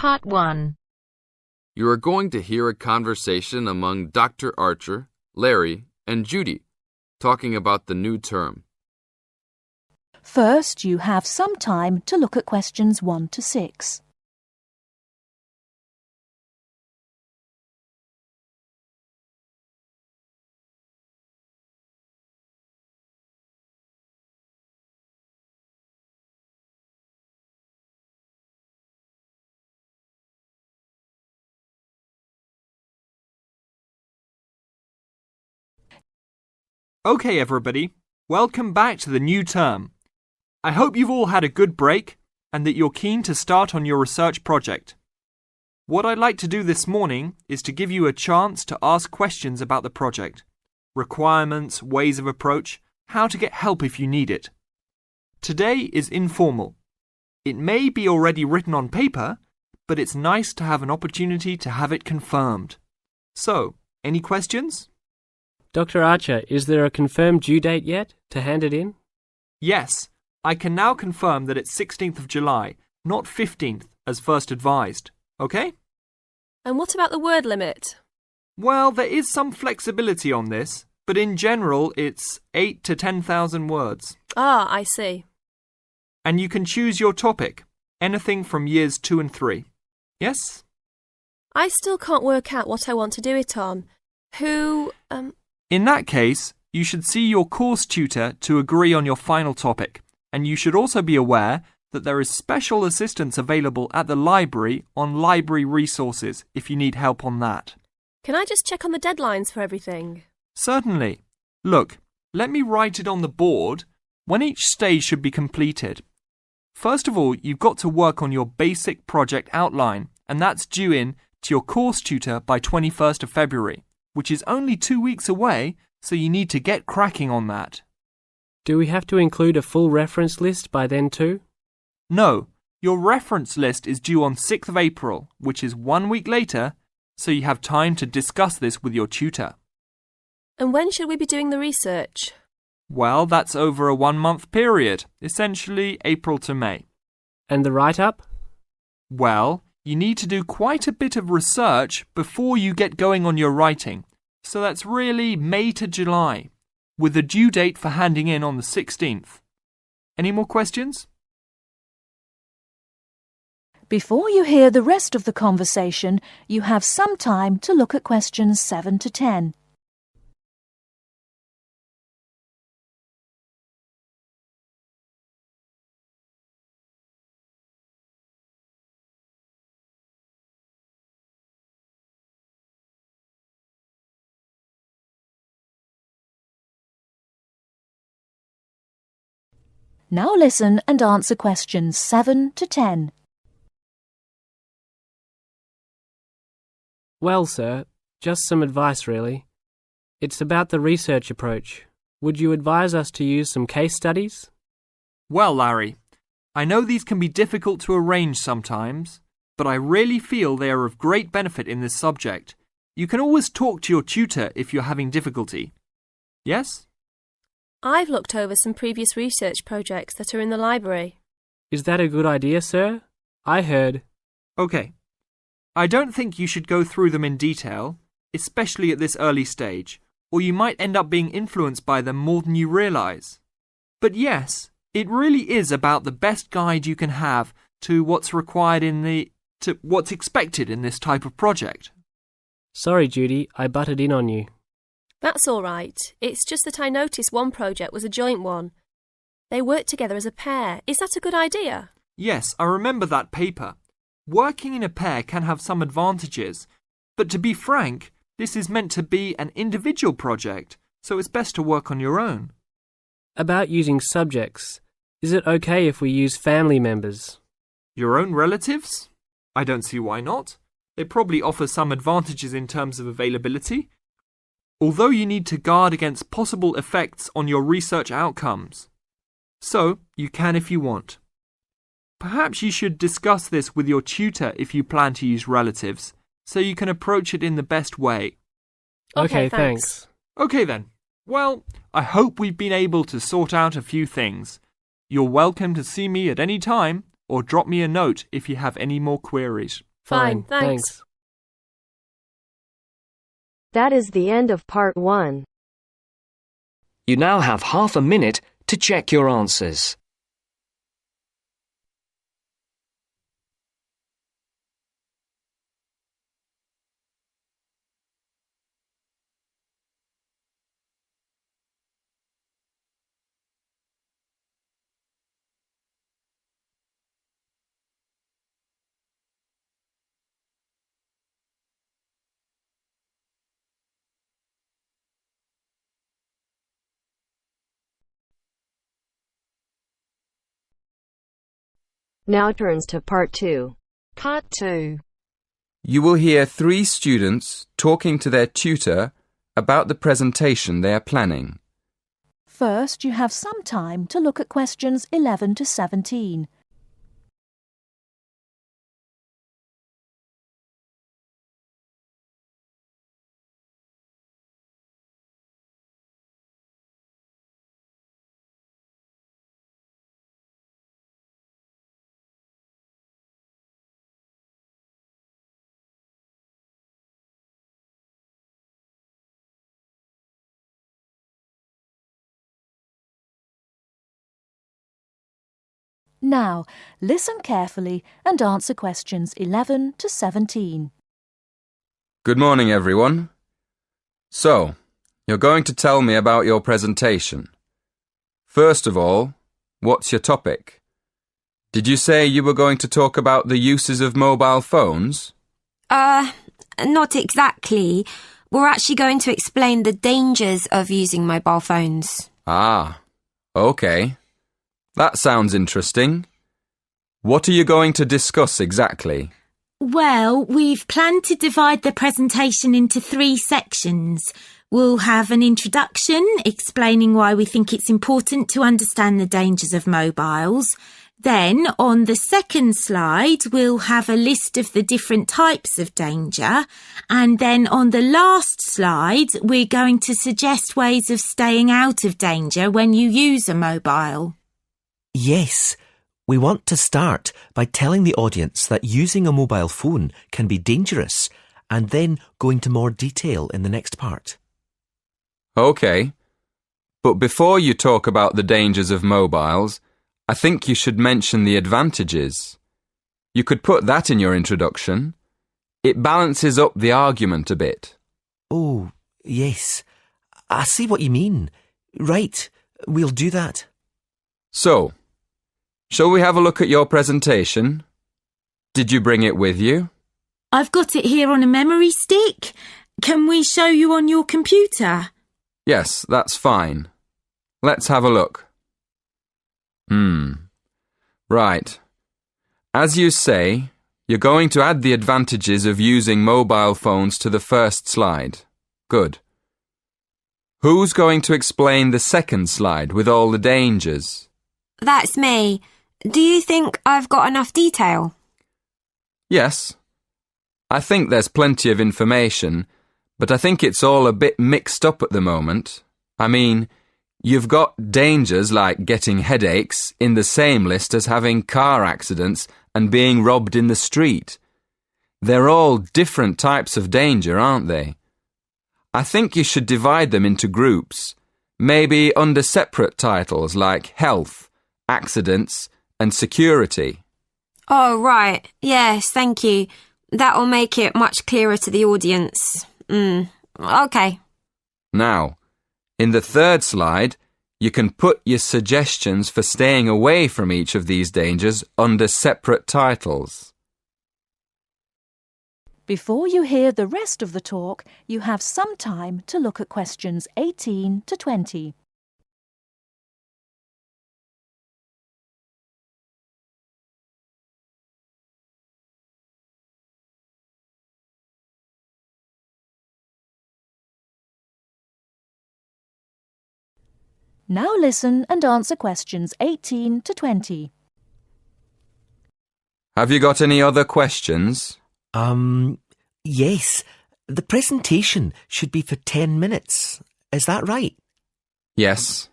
Part 1. You are going to hear a conversation among Dr. Archer, Larry, and Judy, talking about the new term. First, you have some time to look at questions 1 to 6. Okay, everybody, welcome back to the new term. I hope you've all had a good break and that you're keen to start on your research project. What I'd like to do this morning is to give you a chance to ask questions about the project, requirements, ways of approach, how to get help if you need it. Today is informal. It may be already written on paper, but it's nice to have an opportunity to have it confirmed. So, any questions? Dr. Archer, is there a confirmed due date yet to hand it in? Yes, I can now confirm that it's 16th of July, not 15th as first advised. Okay? And what about the word limit? Well, there is some flexibility on this, but in general it's 8 to 10,000 words. Ah, I see. And you can choose your topic, anything from years 2 and 3. Yes? I still can't work out what I want to do it on. In that case, you should see your course tutor to agree on your final topic, and you should also be aware that there is special assistance available at the library on library resources if you need help on that. Can I just check on the deadlines for everything? Certainly. Look, let me write it on the board when each stage should be completed. First of all, you've got to work on your basic project outline, and that's due in to your course tutor by 21st of February. Which is only 2 weeks away, so you need to get cracking on that. Do we have to include a full reference list by then too? No, your reference list is due on 6th of April, which is 1 week later, so you have time to discuss this with your tutor. And when should we be doing the research? Well, that's over a 1-month period, essentially April to May. And the write-up? Well, you need to do quite a bit of research before you get going on your writing, so that's really May to July, with the due date for handing in on the 16th. Any more questions? Before you hear the rest of the conversation, you have some time to look at questions 7 to 10. Now listen and answer questions 7 to 10. Well, sir, just some advice really. It's about the research approach. Would you advise us to use some case studies? Well, Larry, I know these can be difficult to arrange sometimes, but I really feel they are of great benefit in this subject. You can always talk to your tutor if you're having difficulty. Yes? I've looked over some previous research projects that are in the library. Is that a good idea, sir? I heard. Okay. I don't think you should go through them in detail, especially at this early stage, or you might end up being influenced by them more than you realise. But yes, it really is about the best guide you can have to what's required to what's expected in this type of project. Sorry, Judy, I butted in on you. That's all right. It's just that I noticed one project was a joint one. They worked together as a pair. Is that a good idea? Yes, I remember that paper. Working in a pair can have some advantages, but to be frank, this is meant to be an individual project, so it's best to work on your own. About using subjects, is it okay if we use family members? Your own relatives? I don't see why not. They probably offer some advantages in terms of availability. Although you need to guard against possible effects on your research outcomes. So, you can if you want. Perhaps you should discuss this with your tutor if you plan to use relatives, so you can approach it in the best way. Okay, thanks. Okay then. Well, I hope we've been able to sort out a few things. You're welcome to see me at any time or drop me a note if you have any more queries. Fine, thanks. That is the end of part 1. You now have half a minute to check your answers. Now turns to part 2. Part 2. You will hear 3 students talking to their tutor about the presentation they are planning. First, you have some time to look at questions 11 to 17. Now, listen carefully and answer questions 11 to 17. Good morning, everyone. So, you're going to tell me about your presentation. First of all, what's your topic? Did you say you were going to talk about the uses of mobile phones? Not exactly. We're actually going to explain the dangers of using mobile phones. Ah, okay. That sounds interesting. What are you going to discuss exactly? Well, we've planned to divide the presentation into 3 sections. We'll have an introduction explaining why we think it's important to understand the dangers of mobiles. Then, on the second slide, we'll have a list of the different types of danger. And then on the last slide, we're going to suggest ways of staying out of danger when you use a mobile. Yes, we want to start by telling the audience that using a mobile phone can be dangerous and then go into more detail in the next part. Okay, but before you talk about the dangers of mobiles, I think you should mention the advantages. You could put that in your introduction. It balances up the argument a bit. Oh, yes. I see what you mean. Right, we'll do that. So, shall we have a look at your presentation? Did you bring it with you? I've got it here on a memory stick. Can we show you on your computer? Yes, that's fine. Let's have a look. Right. As you say, you're going to add the advantages of using mobile phones to the first slide. Good. Who's going to explain the second slide with all the dangers? That's me. Do you think I've got enough detail? Yes. I think there's plenty of information, but I think it's all a bit mixed up at the moment. I mean, you've got dangers like getting headaches in the same list as having car accidents and being robbed in the street. They're all different types of danger, aren't they? I think you should divide them into groups, maybe under separate titles like health, accidents, and security. Oh, right. Yes, thank you. That'll make it much clearer to the audience. Okay. Now, in the third slide, you can put your suggestions for staying away from each of these dangers under separate titles. Before you hear the rest of the talk, you have some time to look at questions 18 to 20. Now listen and answer questions 18 to 20. Have you got any other questions? Yes. The presentation should be for 10 minutes. Is that right? Yes,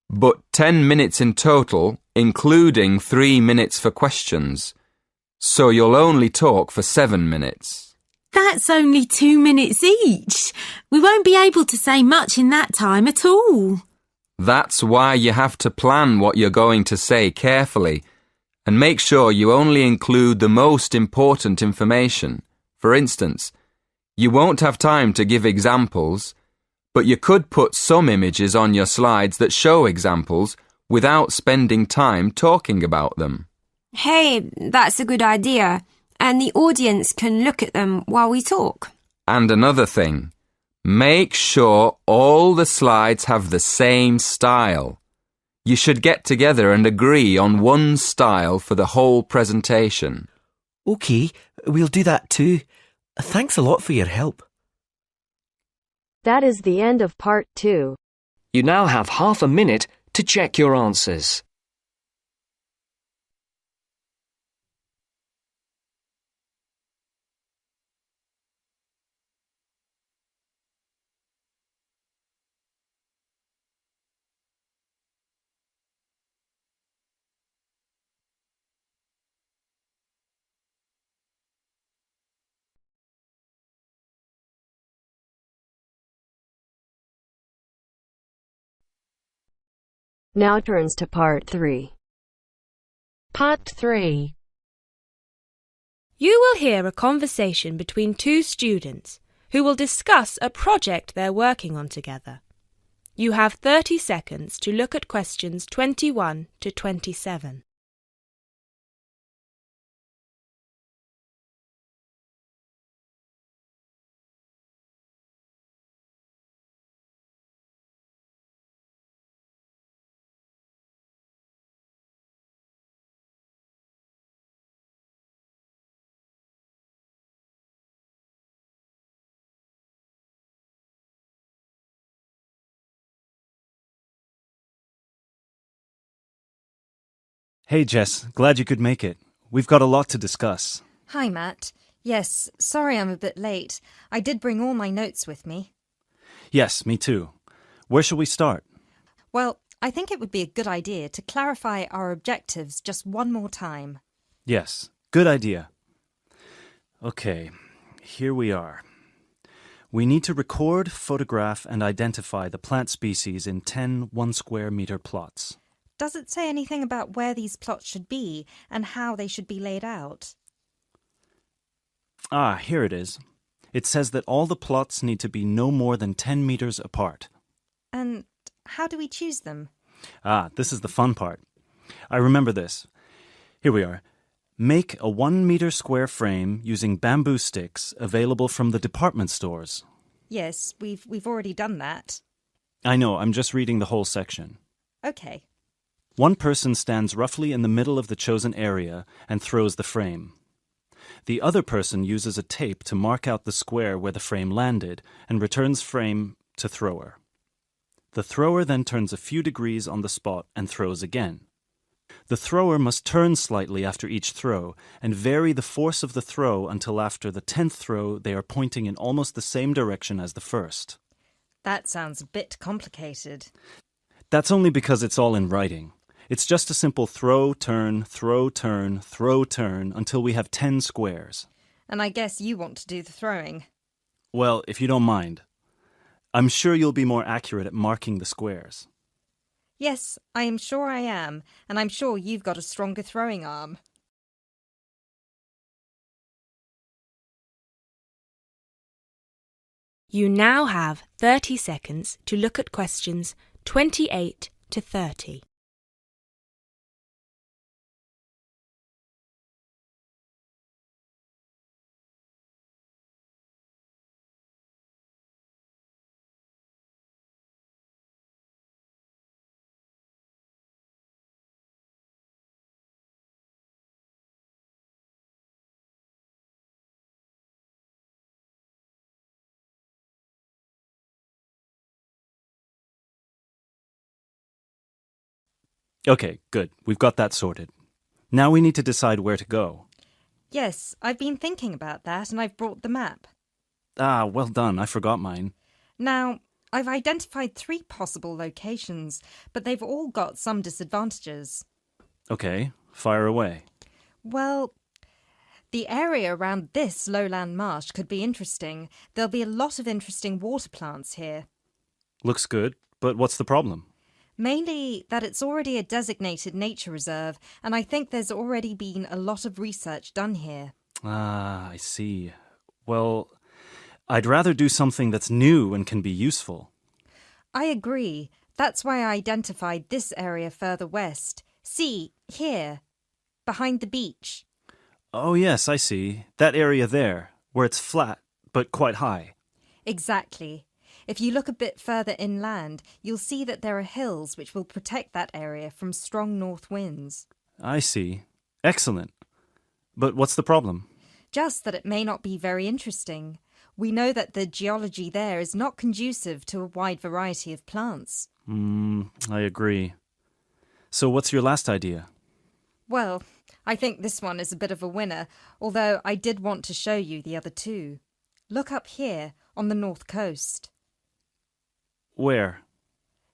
but 10 minutes in total, including 3 minutes for questions. So you'll only talk for 7 minutes. That's only 2 minutes each. We won't be able to say much in that time at all. That's why you have to plan what you're going to say carefully and make sure you only include the most important information. For instance, you won't have time to give examples, but you could put some images on your slides that show examples without spending time talking about them. Hey, that's a good idea. And the audience can look at them while we talk. And another thing, make sure all the slides have the same style. You should get together and agree on one style for the whole presentation. OK, we'll do that too. Thanks a lot for your help. That is the end of part 2. You now have half a minute to check your answers. Now turns to part 3. Part 3. You will hear a conversation between two students who will discuss a project they're working on together. You have 30 seconds to look at questions 21 to 27. Hey Jess, glad you could make it. We've got a lot to discuss. Hi Matt. Yes, sorry I'm a bit late. I did bring all my notes with me. Yes, me too. Where shall we start? Well, I think it would be a good idea to clarify our objectives just one more time. Yes, good idea. Okay, here we are. We need to record, photograph, and identify the plant species in 10 1-square-meter plots. Does it say anything about where these plots should be and how they should be laid out? Ah, here it is. It says that all the plots need to be no more than 10 meters apart. And how do we choose them? Ah, this is the fun part. I remember this. Here we are. Make a 1-meter square frame using bamboo sticks available from the department stores. Yes, we've already done that. I know, I'm just reading the whole section. Okay. One person stands roughly in the middle of the chosen area and throws the frame. The other person uses a tape to mark out the square where the frame landed and returns frame to thrower. The thrower then turns a few degrees on the spot and throws again. The thrower must turn slightly after each throw and vary the force of the throw until after the 10th throw they are pointing in almost the same direction as the first. That sounds a bit complicated. That's only because it's all in writing. It's just a simple throw, turn, throw, turn, throw, turn until we have 10 squares. And I guess you want to do the throwing. Well, if you don't mind. I'm sure you'll be more accurate at marking the squares. Yes, I am sure I am, and I'm sure you've got a stronger throwing arm. You now have 30 seconds to look at questions 28 to 30. Okay, good. We've got that sorted. Now we need to decide where to go. Yes, I've been thinking about that and I've brought the map. Ah, well done. I forgot mine. Now, I've identified 3 possible locations, but they've all got some disadvantages. Okay, fire away. Well, The area around this lowland marsh could be interesting. There'll be a lot of interesting water plants here. Looks good, but what's the problem? Mainly that it's already a designated nature reserve, and I think there's already been a lot of research done here. Ah, I see. Well, I'd rather do something that's new and can be useful. I agree. That's why I identified this area further west. See, here, behind the beach. Oh, yes, I see. That area there, where it's flat, but quite high. Exactly. If you look a bit further inland, you'll see that there are hills which will protect that area from strong north winds. I see. Excellent. But what's the problem? Just that it may not be very interesting. We know that the geology there is not conducive to a wide variety of plants. I agree. So what's your last idea? Well, I think this one is a bit of a winner, although I did want to show you the other two. Look up here, on the north coast. Where?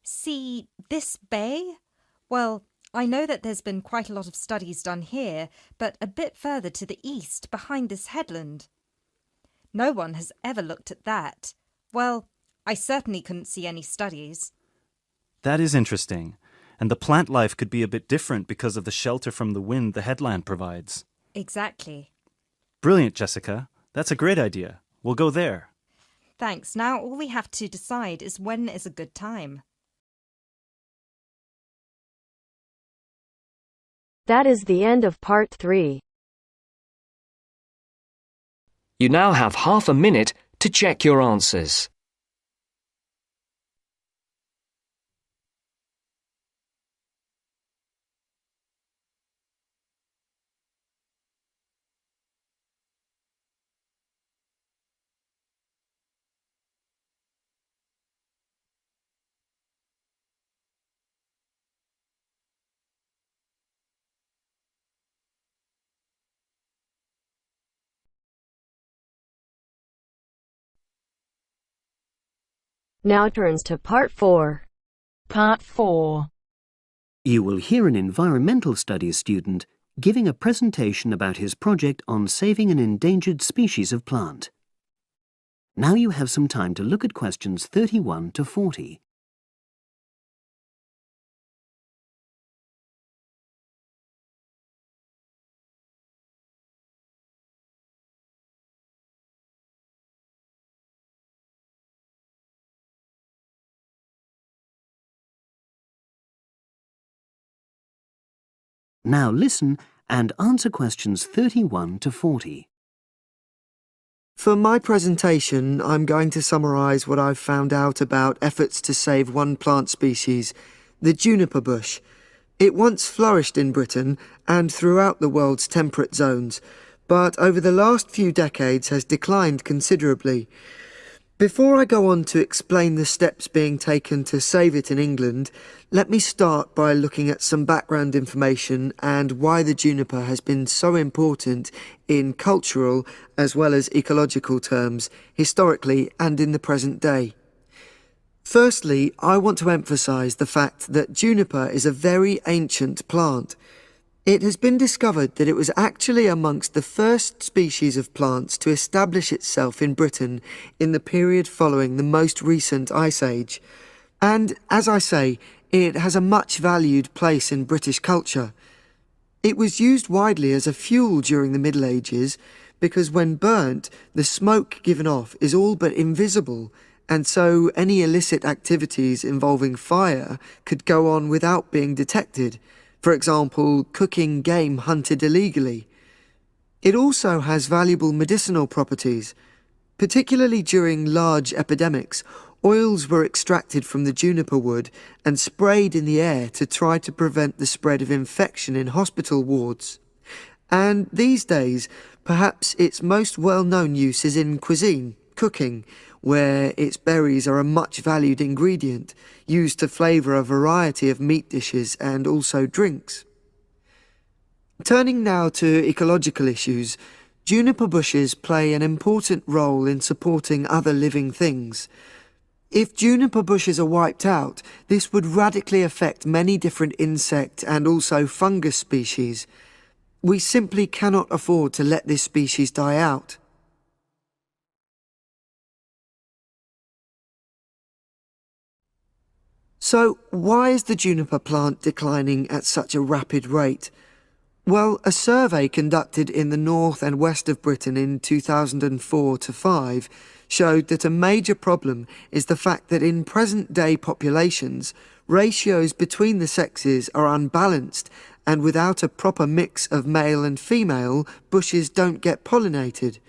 See this bay? Well, I know that there's been quite a lot of studies done here, but a bit further to the east, behind this headland. No one has ever looked at that. Well, I certainly couldn't see any studies. That is interesting. And the plant life could be a bit different because of the shelter from the wind the headland provides. Exactly. Brilliant, Jessica. That's a great idea. We'll go there. Thanks. Now all we have to decide is when is a good time. That is the end of part 3. You now have half a minute to check your answers. Now turns to part 4. Part 4. You will hear an environmental studies student giving a presentation about his project on saving an endangered species of plant. Now you have some time to look at questions 31 to 40. Now listen and answer questions 31 to 40. For my presentation, I'm going to summarise what I've found out about efforts to save one plant species, the juniper bush. It once flourished in Britain and throughout the world's temperate zones, but over the last few decades has declined considerably. Before I go on to explain the steps being taken to save it in England, let me start by looking at some background information and why the juniper has been so important in cultural as well as ecological terms, historically and in the present day. Firstly, I want to emphasise the fact that juniper is a very ancient plant. It has been discovered that it was actually amongst the first species of plants to establish itself in Britain in the period following the most recent Ice Age. And, as I say, it has a much valued place in British culture. It was used widely as a fuel during the Middle Ages because when burnt, the smoke given off is all but invisible, and so any illicit activities involving fire could go on without being detected. For example, cooking game hunted illegally. It also has valuable medicinal properties. Particularly during large epidemics, oils were extracted from the juniper wood and sprayed in the air to try to prevent the spread of infection in hospital wards. And these days, perhaps its most well-known use is in cuisine, cooking, where its berries are a much valued ingredient, used to flavour a variety of meat dishes and also drinks. Turning now to ecological issues, juniper bushes play an important role in supporting other living things. If juniper bushes are wiped out, this would radically affect many different insect and also fungus species. We simply cannot afford to let this species die out. So, why is the juniper plant declining at such a rapid rate? Well, a survey conducted in the north and west of Britain in 2004-5 showed that a major problem is the fact that in present-day populations, ratios between the sexes are unbalanced, and without a proper mix of male and female, bushes don't get pollinated.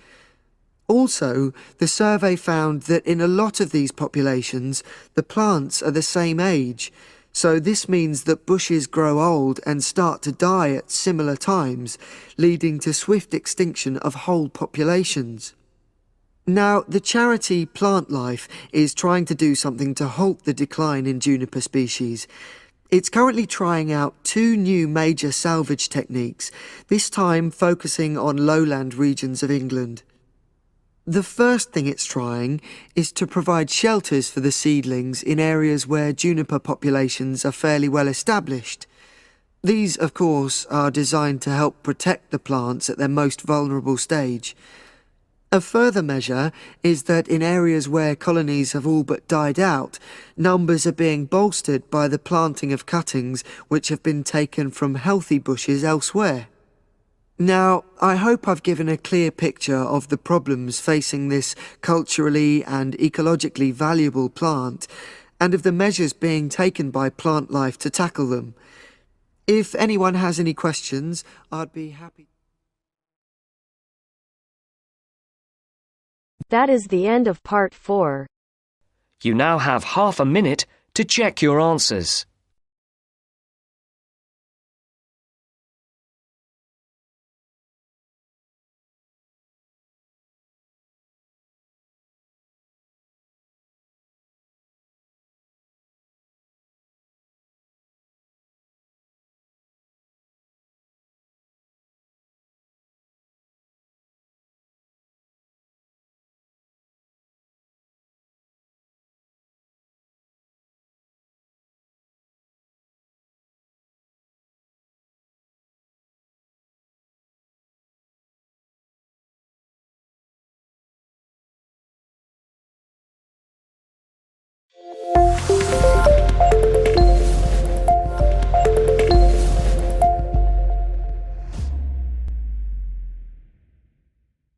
Also, the survey found that in a lot of these populations, the plants are the same age, so this means that bushes grow old and start to die at similar times, leading to swift extinction of whole populations. Now, the charity Plant Life is trying to do something to halt the decline in juniper species. It's currently trying out 2 new major salvage techniques, this time focusing on lowland regions of England. The first thing it's trying is to provide shelters for the seedlings in areas where juniper populations are fairly well established. These, of course, are designed to help protect the plants at their most vulnerable stage. A further measure is that in areas where colonies have all but died out, numbers are being bolstered by the planting of cuttings which have been taken from healthy bushes elsewhere. Now, I hope I've given a clear picture of the problems facing this culturally and ecologically valuable plant, and of the measures being taken by Plant Life to tackle them. If anyone has any questions, I'd be happy. That is the end of part 4. You now have half a minute to check your answers.